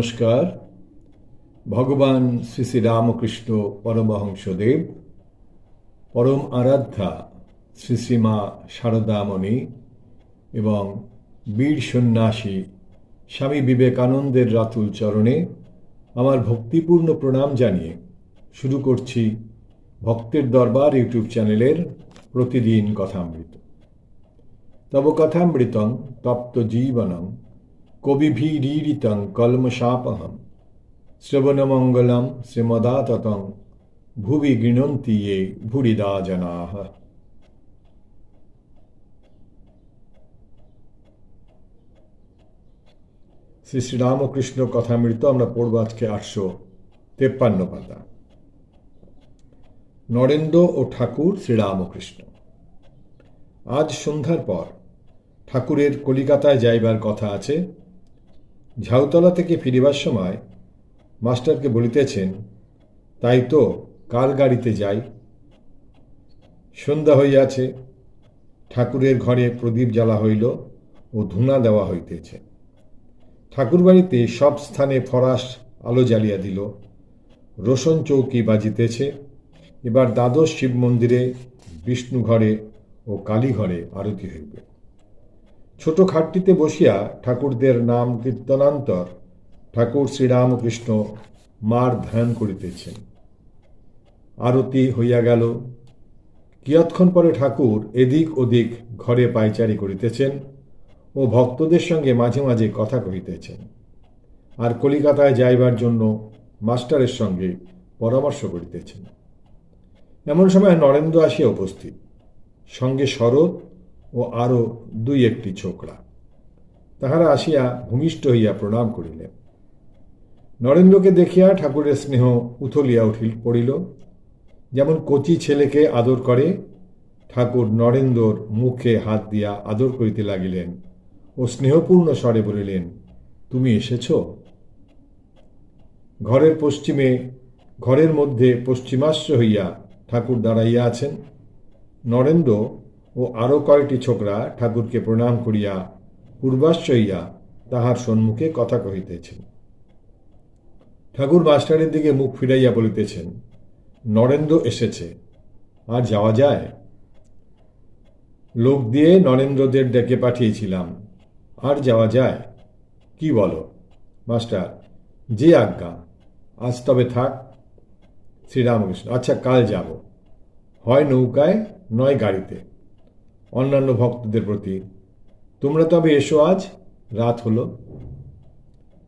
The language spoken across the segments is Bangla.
নমস্কার। ভগবান শ্রী শ্রী রামকৃষ্ণ পরমহংসদেব, পরম আরাধ্যা শ্রী শ্রীমা শারদামণি এবং বীর সন্ন্যাসী স্বামী বিবেকানন্দের রাতুল চরণে আমার ভক্তিপূর্ণ প্রণাম জানিয়ে শুরু করছি ভক্তের দরবার ইউটিউব চ্যানেলের প্রতিদিন কথামৃত। তব কথামৃতং তপ্ত জীবনং কবিভিরীরিতং কলমশাপহম শ্রবণমঙ্গলম শ্রীমদাততং ভুবি গৃণন্তি ये ভুরিদা জনাঃ। শ্রী শ্রীরামকৃষ্ণ কথামৃত আমরা পড়ব আজকে 853 পাতা। নরেন্দ্র ও ঠাকুর শ্রীরামকৃষ্ণ। আজ সন্ধ্যার পর ঠাকুরের কলিকাতায় যাইবার কথা আছে। ঝাউতলা থেকে ফিরিবার সময় মাস্টারকে বলিতেছেন, তাই তো কার গাড়িতে যাই। সন্ধ্যা হইয়াছে, ঠাকুরের ঘরে প্রদীপ জ্বালা হইল ও ধূনা দেওয়া হইতেছে। ঠাকুর বাড়িতে সব স্থানে ফরাস আলো জ্বালিয়া দিল, রোশন চৌকি বাজিতেছে। এবার দ্বাদশ শিব মন্দিরে, বিষ্ণু ঘরে ও কালী ঘরে আরতি হইবে। ছোট খাটটিতে বসিয়া ঠাকুরদের নাম কীর্তনান্তর ঠাকুর শ্রীরামকৃষ্ণ মার ধ্যান করিতেছেন। আরতি হইয়া গেল। কিয়ৎক্ষণ পরে ঠাকুর এদিক ওদিক ঘরে পায়চারি করিতেছেন ও ভক্তদের সঙ্গে মাঝে মাঝে কথা কহিতেছেন, আর কলিকাতায় যাইবার জন্য মাস্টারের সঙ্গে পরামর্শ করিতেছেন। এমন সময় নরেন্দ্র আসিয়া উপস্থিত, সঙ্গে শরৎ ও আরও দুই একটি ছোকরা। তাহারা আসিয়া ভূমিষ্ঠ হইয়া প্রণাম করিলেন। নরেন্দ্রকে দেখিয়া ঠাকুরের স্নেহ উথলিয়া পড়িল। যেমন কচি ছেলেকে আদর করে, ঠাকুর নরেন্দ্রর মুখে হাত দিয়া আদর করিতে লাগিলেন ও স্নেহপূর্ণ স্বরে বলিলেন, তুমি এসেছ। ঘরের মধ্যে পশ্চিমাশ্র হইয়া ঠাকুর দাঁড়াইয়া আছেন। নরেন্দ্র ও আরও কয়েকটি ছোকরা ঠাকুরকে প্রণাম করিয়া পূর্বাশ্র হইয়া তাহার সম্মুখে কথা কহিতেছেন। ঠাকুর মাস্টারের দিকে মুখ ফিরাইয়া বলিতেছেন, নরেন্দ্র এসেছে, আর যাওয়া যায়? লোক দিয়ে নরেন্দ্রদের ডেকে পাঠিয়েছিলাম, আর যাওয়া যায়? কি বলো? মাস্টার, যে আজ্ঞা, আজ তবে থাক। শ্রীরামকৃষ্ণ, আচ্ছা, কাল যাব, হয় নৌকায় নয় গাড়িতে। অন্যান্য ভক্তদের প্রতি, তোমরা তবে এসো, আজ রাত হল।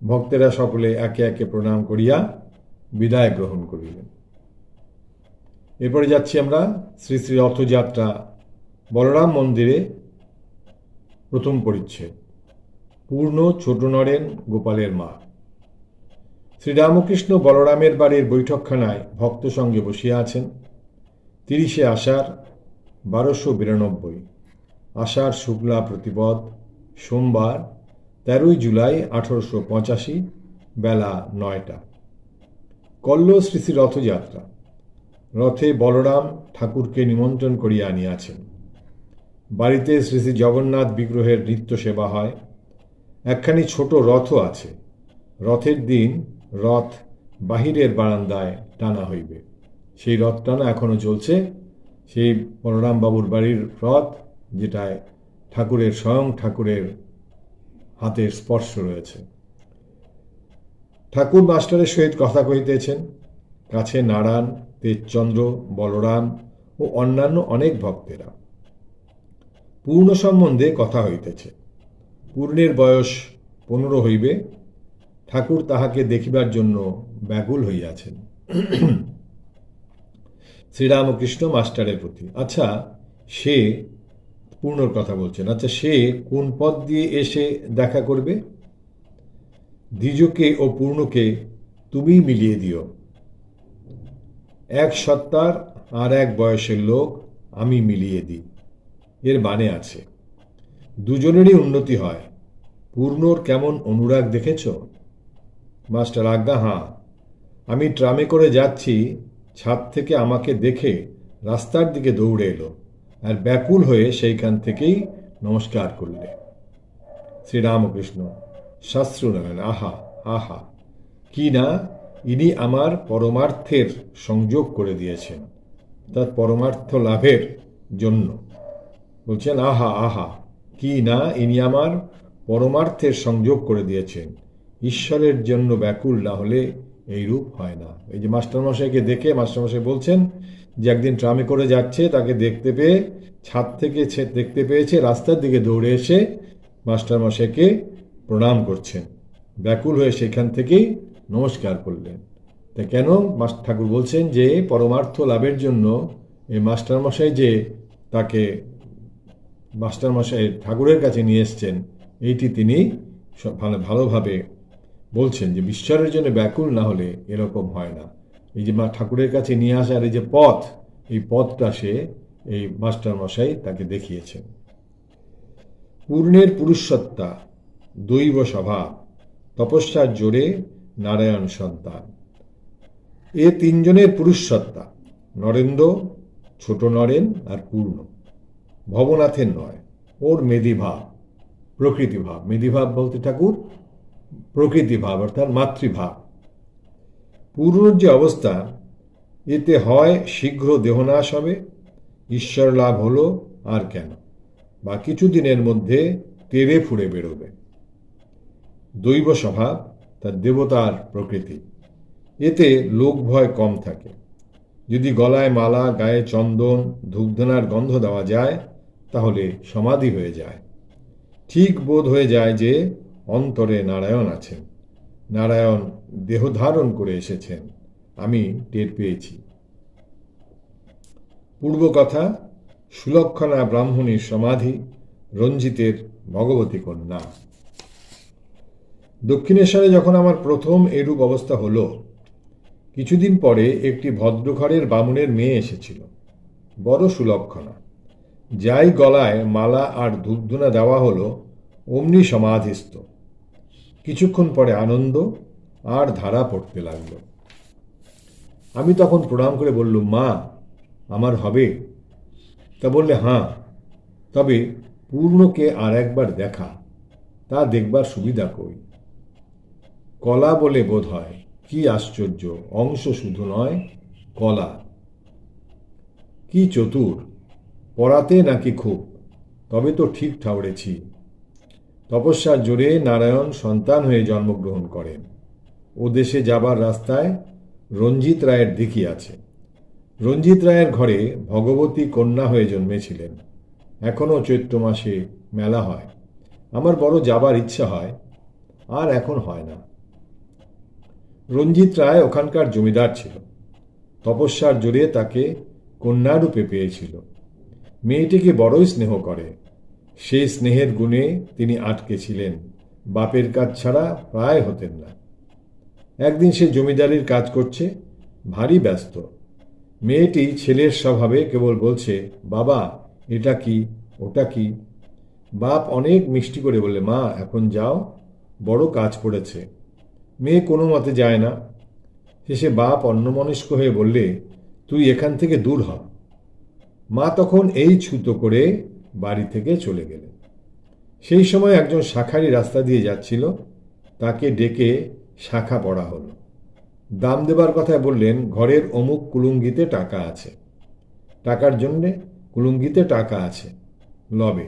ভক্তেরা সকলে একে একে প্রণাম করিয়া বিদায় গ্রহণ করিলেন। এরপরে যাচ্ছি আমরা শ্রী শ্রী রথযাত্রা, বলরাম মন্দিরে, প্রথম পরিচ্ছেদ। পূর্ণ, ছোট নরেন, গোপালের মা। শ্রীরামকৃষ্ণ বলরামের বাড়ির বৈঠকখানায় ভক্ত সঙ্গে বসিয়া আছেন। 30শে আষাঢ় 1292, আষাঢ় শুক্লা প্রতিপদ, সোমবার 13ই জুলাই 1885, বেলা 9টা। কল্ল শ্রী শ্রী রথযাত্রা। রথে বলরাম ঠাকুরকে নিমন্ত্রণ করিয়া আনিয়াছেন। বাড়িতে শ্রী শ্রী জগন্নাথ বিগ্রহের নিত্য সেবা হয়। একখানি ছোট রথও আছে। রথের দিন রথ বাহিরের বারান্দায় টানা হইবে। সেই রথ টানা এখনো চলছে। সেই বলরাম বাবুর বাড়ির রথ, যেটায় স্বয়ং ঠাকুরের হাতের স্পর্শ রয়েছে। ঠাকুর মাস্টারের সহিত কথা কহিতেছেন। কাছে নারায়ণ, তেজচন্দ্র, বলরাম ও অন্যান্য অনেক ভক্তেরা। পূর্ণ সম্বন্ধে কথা হইতেছে। পূর্ণের বয়স 15 হইবে। ঠাকুর তাহাকে দেখিবার জন্য ব্যাকুল হইয়াছেন। শ্রীরামকৃষ্ণ মাস্টারের প্রতি, আচ্ছা, সে, পূর্ণর কথা বলছেন, আচ্ছা, সে কোন পথ দিয়ে এসে দেখা করবে? দ্বিজকে ও পূর্ণকে তুমি মিলিয়ে দিও। এক সত্তার আর এক বয়সের লোক আমি মিলিয়ে দিই, এর মানে আছে। দুজনেরই উন্নতি হয়। পূর্ণর কেমন অনুরাগ দেখেছ? মাস্টার, আজ্ঞা, হাঁ। আমি ট্রামে করে যাচ্ছি, ছাদ থেকে আমাকে দেখে রাস্তার দিকে দৌড়ে এলো আর ব্যাকুল হয়ে সেইখান থেকেই নমস্কার করলে। শ্রীরামকৃষ্ণ, শাস্ত্র নেবেন, আহা আহা। কি না ইনি আমার পরমার্থের সংযোগ করে দিয়েছেন, তার পরমার্থ লাভের জন্য। বলছেন আহা আহা, কি না ইনি আমার পরমার্থের সংযোগ করে দিয়েছেন। ঈশ্বরের জন্য ব্যাকুল না হলে এই রূপ হয় না। এই যে মাস্টারমশাইকে দেখে মাস্টারমশাই বলছেন যে একদিন ট্রামে করে যাচ্ছে, তাকে দেখতে পেয়ে ছাদ থেকে দেখতে পেয়েছে, রাস্তার দিকে দৌড়ে এসে মাস্টারমশাইকে প্রণাম করছেন, ব্যাকুল হয়ে সেখান থেকেই নমস্কার করলেন। তা কেন ঠাকুর বলছেন যে পরমার্থ লাভের জন্য এই মাস্টারমশাই যে তাকে মাস্টারমশাই ঠাকুরের কাছে নিয়ে এসছেন, এইটি তিনি ভালোভাবে বলছেন যে ঈশ্বরের জন্য ব্যাকুল না হলে এরকম হয় না। এই যে ঠাকুরের কাছে নিয়ে আসার এই যে পথ, এই পথটা সে এই মাস্টারমশাই তাকে দেখিয়েছেন। পূর্ণের পুরুষসত্তা, দৈব স্বভাব, তপস্যার জোরে নারায়ণ সন্তান, এ তিনজনের পুরুষসত্তা, নরেন্দ্র, ছোট নরেন আর পূর্ণ, ভবনাথের নয়, ওর মেধিভাব, প্রকৃতিভাব। মেধিভাব বলতে ঠাকুর প্রকৃতিভাব অর্থাৎ মাতৃভাব। পূর্ণর যে অবস্থা, এতে হয় শীঘ্র দেহনাশ হবে, ঈশ্বর লাভ হলো আর কেন, বা কিছুদিনের মধ্যে তেড়ে ফুড়ে বেরোবে। দৈব স্বভাব, তার দেবতার প্রকৃতি, এতে লোক ভয় কম থাকে। যদি গলায় মালা, গায়ে চন্দন, ধূপধনার গন্ধ দেওয়া যায় তাহলে সমাধি হয়ে যায়। ঠিক বোধ হয়ে যায় যে অন্তরে নারায়ণ আছেন, নারায়ণ দেহ ধারণ করে এসেছেন, আমি টের পেয়েছি। পূর্ব কথা, সুলক্ষণা ব্রাহ্মণীর সমাধি, রঞ্জিতের ভগবতী কন্যা। দক্ষিণেশ্বরে যখন আমার প্রথম এরূপ অবস্থা হলো, কিছুদিন পরে একটি ভদ্রঘরের বামুনের মেয়ে এসেছিল, বড় সুলক্ষণা। যাই গলায় মালা আর ধূপধুনা দেওয়া হলো অমনি সমাধিস্থ। কিছুক্ষণ পরে আনন্দ আর ধারা পড়তে লাগলো। আমি তখন প্রণাম করে বললুম, মা, আমার হবে? তা বললে, হাঁ, তবে পূর্ণকে আর একবার দেখা, তা দেখবার সুবিধা কই। কলা বলে বোধ হয়, কি আশ্চর্য, অংশ শুধু নয়, কলা। কি চতুর, পড়াতে নাকি খুব, তবে তো ঠিক ঠাউরেছি। তপস্যার জোরে নারায়ণ সন্তান হয়ে জন্মগ্রহণ করেন। ও দেশে যাবার রাস্তায় রঞ্জিত রায়ের দিঘি আছে। রঞ্জিত রায়ের ঘরে ভগবতী কন্যা হয়ে জন্মেছিলেন। এখনও চৈত্র মাসে মেলা হয়। আমার বড় যাবার ইচ্ছা হয়, আর এখন হয় না। রঞ্জিত রায় ওখানকার জমিদার ছিল। তপস্যার জোরে তাকে কন্যারূপে পেয়েছিল। মেয়েটিকে বড়ই স্নেহ করে। সেই স্নেহের গুণে তিনি আটকে ছিলেন, বাপের কাজ ছাড়া প্রায় হতেন না। একদিন সে জমিদারির কাজ করছে, ভারী ব্যস্ত। মেয়েটি ছেলের স্বভাবে কেবল বলছে, বাবা, এটা কি, ওটা কি। বাপ অনেক মিষ্টি করে বললে, মা, এখন যাও, বড় কাজ পড়েছে। মেয়ে কোনো মতে যায় না। শেষে বাপ অন্যমনস্ক হয়ে বললে, তুই এখান থেকে দূর হ। মা তখন এই ছুতো করে বাড়ি থেকে চলে গেলেন। সেই সময় একজন শাঁখারি রাস্তা দিয়ে যাচ্ছিল, তাকে ডেকে শাঁখা পড়া হলো। দাম দেবার কথায় বললেন, ঘরের অমুক কুলুঙ্গিতে টাকা আছে, টাকার জন্যে কুলুঙ্গিতে টাকা আছে, লবে।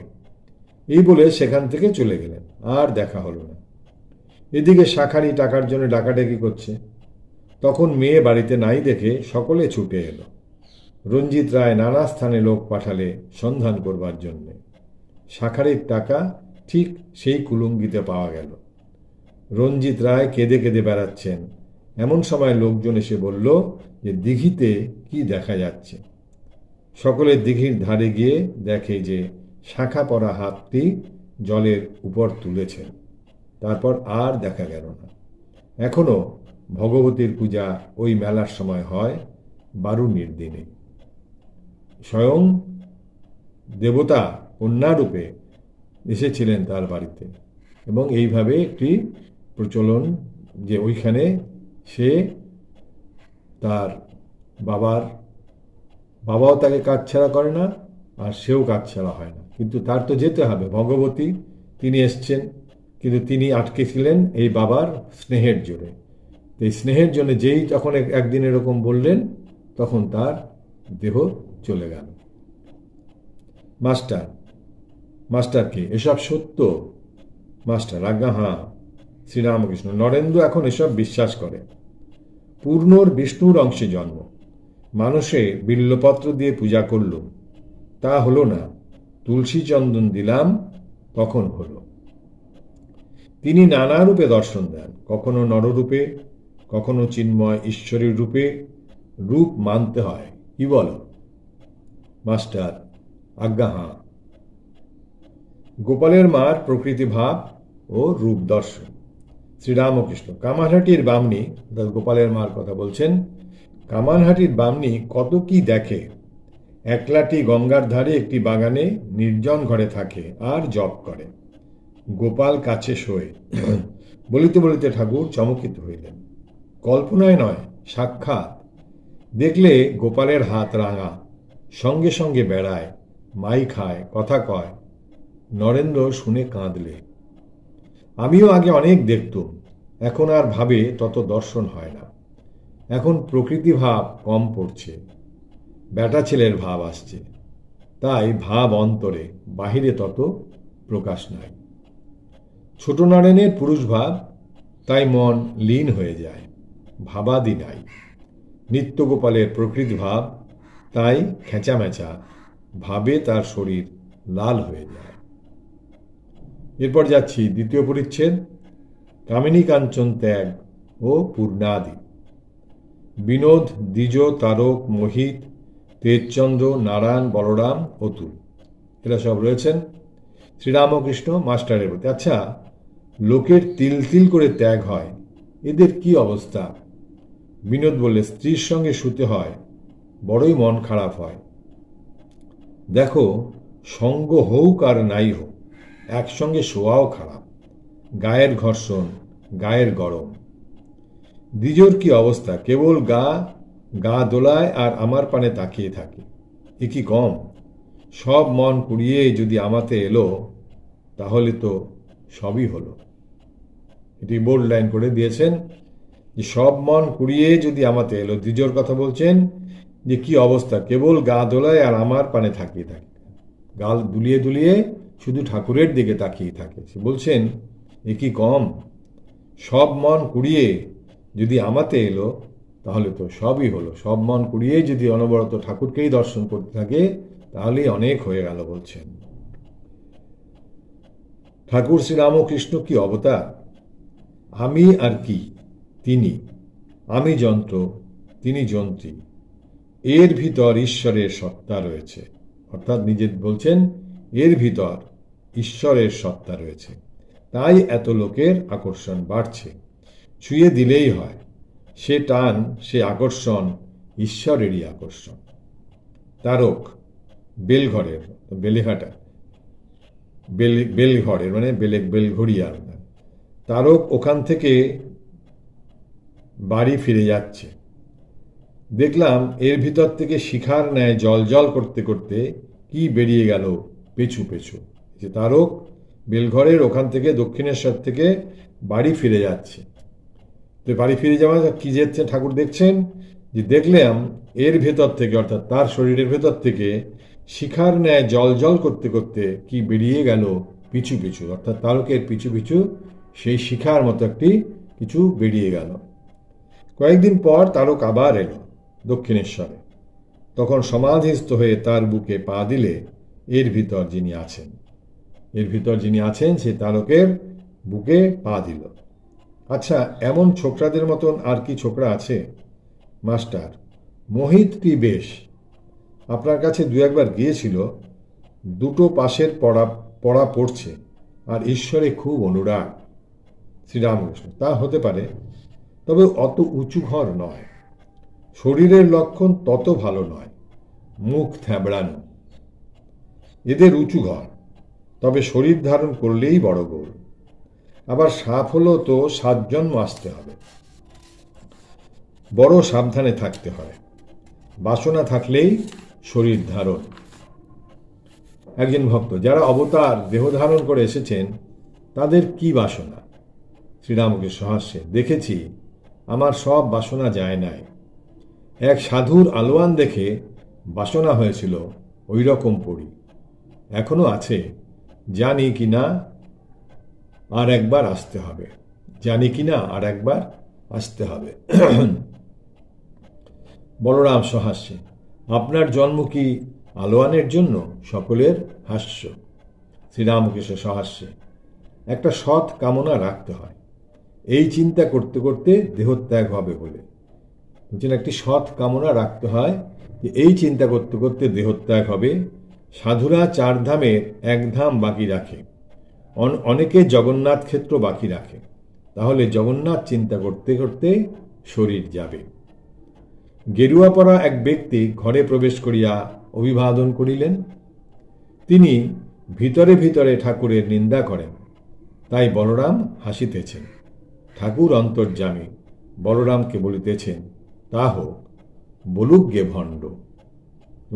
এই বলে সেখান থেকে চলে গেলেন, আর দেখা হলো না। এদিকে শাঁখারি টাকার জন্য ডাকাডাকি করছে। তখন মেয়ে বাড়িতে নাই দেখে সকলে ছুটে এলো। রঞ্জিত রায় নানা স্থানে লোক পাঠালে সন্ধান করবার জন্যে। শাঁখারির টাকা ঠিক সেই কুলুঙ্গিতে পাওয়া গেল। রঞ্জিত রায় কেঁদে কেঁদে বেড়াচ্ছেন। এমন সময় লোকজন এসে বলল যে দিঘিতে কি দেখা যাচ্ছে। সকলে দিঘির ধারে গিয়ে দেখে যে শাঁখা পরা হাতটি জলের উপর তুলেছেন। তারপর আর দেখা গেল না। এখনো ভগবতীর পূজা ওই মেলার সময় হয়, বারুণীর দিনে। স্বয়ং দেবতা কন্যারূপে এসেছিলেন তার বাড়িতে, এবং এইভাবে একটি প্রচলন যে ওইখানে সে তার বাবাও তাকে কাছছাড়া করে না, আর সেও কাছছাড়া হয় না। কিন্তু তার তো যেতে হবে, ভগবতী তিনি এসছেন, কিন্তু তিনি আটকে ছিলেন এই বাবার স্নেহের জোরে। এই স্নেহের জন্য যেই তখন একদিন এরকম বললেন, তখন তার দেহ চলে গেল। মাস্টার, মাস্টার কে? এসব সত্য? মাস্টার, আজ্ঞা হাঁ শ্রীরামকৃষ্ণ। নরেন্দ্র এখন এসব বিশ্বাস করে। পূর্ণর বিষ্ণুর অংশে জন্ম, মানুষে বিল্লপত্র দিয়ে পূজা করল, তা হলো না। তুলসী চন্দন দিলাম, তখন হলো। তিনি নানা রূপে দর্শন দেন, কখনো নররূপে, কখনো চিন্ময় ঈশ্বরের রূপে। রূপ মানতে হয়, কি বলো? মাস্টার, আজ্ঞা হাঁ। গোপালের মার প্রকৃতি ভাব ও রূপ দর্শন। শ্রীরামকৃষ্ণ, কামারহাটির বামনি, গোপালের মার কথা বলছেন, কামারহাটির বামনি কত কি দেখে। একলাটি গঙ্গার ধারে একটি বাগানে নির্জন ঘরে থাকে আর জপ করে। গোপাল কাছে শোয়। বলিতে বলিতে ঠাকুর চমকিত হইলেন। কল্পনায় নয়, সাক্ষাৎ। দেখলে গোপালের হাত রাঙা, সঙ্গে সঙ্গে বেড়ায়, মাই খায়, কথা কয়। নরেন্দ্র শুনে কাঁদলে। আমিও আগে অনেক দেখতুম, এখন আর ভাবে তত দর্শন হয় না। এখন প্রকৃতি ভাব কম পড়ছে, বেটা ছেলের ভাব আসছে, তাই ভাব অন্তরে, বাহিরে তত প্রকাশ নাই। ছোট নারায়ণের পুরুষ ভাব, তাই মন লীন হয়ে যায়, ভাবাদি নাই। নিত্যগোপালের প্রকৃতি ভাব, তাই খেঁচামেচা, ভাবে তার শরীর লাল হয়ে যায়। এরপর যাচ্ছি দ্বিতীয় পরিচ্ছেদ, কামিনী কাঞ্চন ত্যাগ ও পূর্ণাদি। বিনোদ, দ্বিজ, তারক, মোহিত, তেজচন্দ্র, নারায়ণ, বলরাম, অতুল, এরা সব রয়েছেন শ্রীরামকৃষ্ণ মাস্টারের প্রতি। আচ্ছা, লোকের তিল তিল করে ত্যাগ হয়, এদের কি অবস্থা? বিনোদ বললে, স্ত্রীর সঙ্গে শুতে হয়, বড়ই মন খারাপ হয়। দেখো, সঙ্গ হোক আর নাই হোক, একসঙ্গে শোয়াও খারাপ, গায়ের ঘর্ষণ, গায়ের গরম। দ্বিজোর কি অবস্থা? কেবল গা দোলায় আর আমার পানে তাকিয়ে থাকে, এ কি কম? সব মন কুড়িয়ে যদি আমাতে এলো, তাহলে তো সবই হলো। এটি বোল্ড লাইন করে দিয়েছেন যে সব মন কুড়িয়ে যদি আমাতে এলো। দ্বিজোর কথা বলছেন যে কি অবস্থা, কেবল গা দোলায় আর আমার পানে তাকিয়ে থাকে, গাল দুলিয়ে দুলিয়ে শুধু ঠাকুরের দিকে তাকিয়ে থাকে। সে বলছেন, এ কি কম? সব মন কুড়িয়ে যদি আমাতে এলো, তাহলে তো সবই হলো। সব মন কুড়িয়ে যদি অনবরত ঠাকুরকেই দর্শন করতে থাকে, তাহলেই অনেক হয়ে গেল বলছেন। ঠাকুর শ্রীরামকৃষ্ণ কি অবতার! আমি আর কি, তিনি। আমি যন্ত্র, তিনি যন্ত্রী। এর ভিতর ঈশ্বরের সত্তা রয়েছে, অর্থাৎ নিজে বলছেন এর ভিতর ঈশ্বরের সত্তা রয়েছে, তাই এত লোকের আকর্ষণ বাড়ছে। ছুঁয়ে দিলেই হয়, সে টান, সে আকর্ষণ ঈশ্বরেরই আকর্ষণ। তারক, বেলঘরের, বেলেঘাটা, বেলঘরের মানে বেলঘড়িয়ার। তারক ওখান থেকে বাড়ি ফিরে যাচ্ছে। দেখলাম এর ভিতর থেকে শিখার ন্যায় জল জল করতে করতে কি বেরিয়ে গেল পেছু পেছু। যে তারক বেলঘরের ওখান থেকে, দক্ষিণেশ্বর থেকে বাড়ি ফিরে যাচ্ছে। তো বাড়ি ফিরে যাওয়া কি যাচ্ছে ঠাকুর দেখছেন, যে দেখলাম এর ভেতর থেকে, অর্থাৎ তার শরীরের ভেতর থেকে শিখার ন্যায় জল জল করতে করতে কি বেরিয়ে গেল পিছু পিছু, অর্থাৎ তারকের পিছু পিছু সেই শিখার মতো একটি কিছু বেরিয়ে গেল। কয়েকদিন পর তারক আবার এলো দক্ষিণেশ্বরে। তখন সমাধিস্থ হয়ে তার বুকে পা দিলে এর ভিতর যিনি আছেন, এর ভিতর যিনি আছেন সে তারকের বুকে পা দিল। আচ্ছা, এমন ছোকরাদের মতন আর কি ছোকরা আছে? মাস্টার, মোহিতটি বেশ, আপনার কাছে দু একবার গিয়েছিল, দুটো পাশের পড়া পড়ছে আর ঈশ্বরে খুব অনুরাগ। শ্রীরামকৃষ্ণ, তা হতে পারে, তবে অত উঁচু ঘর নয়। শরীরের লক্ষণ তত ভালো নয়, মুখ থ্যাবড়ানো। এদের উঁচু ঘর, তবে শরীর ধারণ করলেই বড় গোল। আবার সাপ হলেও তো 7 জন্ম আসতে হবে, বড় সাবধানে থাকতে হয়। বাসনা থাকলেই শরীর ধারণ। একজন ভক্ত, যারা অবতার দেহ ধারণ করে এসেছেন তাদের কি বাসনা? শ্রীরামকৃষ্ণ হাস্যে, দেখেছি আমার সব বাসনা যায় নাই। এক সাধুর আলোয়ান দেখে বাসনা হয়েছিল ওই রকম পড়ি, এখনো আছে। জানি কি না আর একবার আসতে হবে, জানি কি না আর একবার আসতে হবে। বলরাম সহাস্যে, আপনার জন্ম কি আলোয়ানের জন্য? সকলের হাস্য। শ্রীরামকৃষ্ণ সহাস্যে, একটা সৎ কামনা রাখতে হয়, এই চিন্তা করতে করতে দেহত্যাগ হবে বলে। বলছেন একটি সৎ কামনা রাখতে হয় যে এই চিন্তা করতে করতে দেহত্যাগ হবে। সাধুরা 4 ধামের 1 ধাম বাকি রাখে, অনেকে জগন্নাথ ক্ষেত্র বাকি রাখে। তাহলে জগন্নাথ চিন্তা করতে করতে শরীর যাবে। গেরুয়া পরা এক ব্যক্তি ঘরে প্রবেশ করিয়া অভিবাদন করিলেন। তিনি ভিতরে ভিতরে ঠাকুরের নিন্দা করেন, তাই বলরাম হাসিতেছেন। ঠাকুর অন্তর্যামী, বলরামকে বলিতেছেন, তা হোক, বলুক গে ভণ্ড।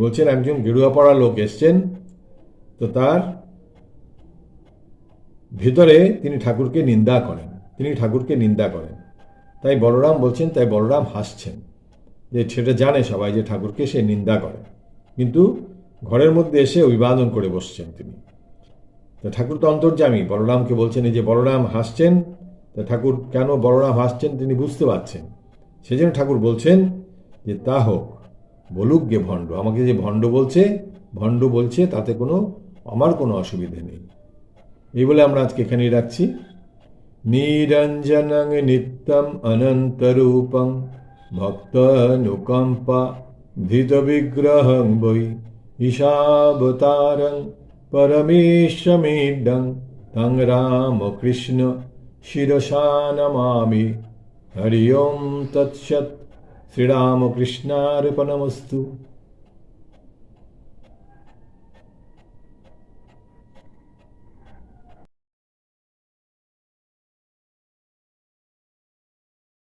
বলছেন একজন গেরুয়া পরা লোক এসছেন, তো তার ভিতরে তিনি ঠাকুরকে নিন্দা করেন, তাই বলরাম বলছেন, তাই বলরাম হাসছেন, যে সেটা জানে সবাই যে ঠাকুরকে সে নিন্দা করে, কিন্তু ঘরের মধ্যে এসে অভিবাদন করে বসছেন তিনি। তা ঠাকুর তো অন্তর্যামী, বলরামকে বলছেন এই যে বলরাম হাসছেন, তা ঠাকুর কেন বলরাম হাসছেন তিনি বুঝতে পারছেন। সেজন্য ঠাকুর বলছেন যে তা হোক, বলুক গে ভণ্ড, আমাকে যে ভণ্ড বলছে তাতে আমার কোনো অসুবিধে নেই। এই বলে আমরা আজকে এখানেই রাখছি। নিরঞ্জনং নিত্যম অনন্তরূপং ভক্তানুকম্পা ধৃত বিগ্রহং বৈ ঈশাবতারং পরমেশ্বমিডং তং রামকৃষ্ণ শিরসা নমামি। হরি ওম তৎসৎ। শ্রীরামকৃষ্ণার্পণমস্তু।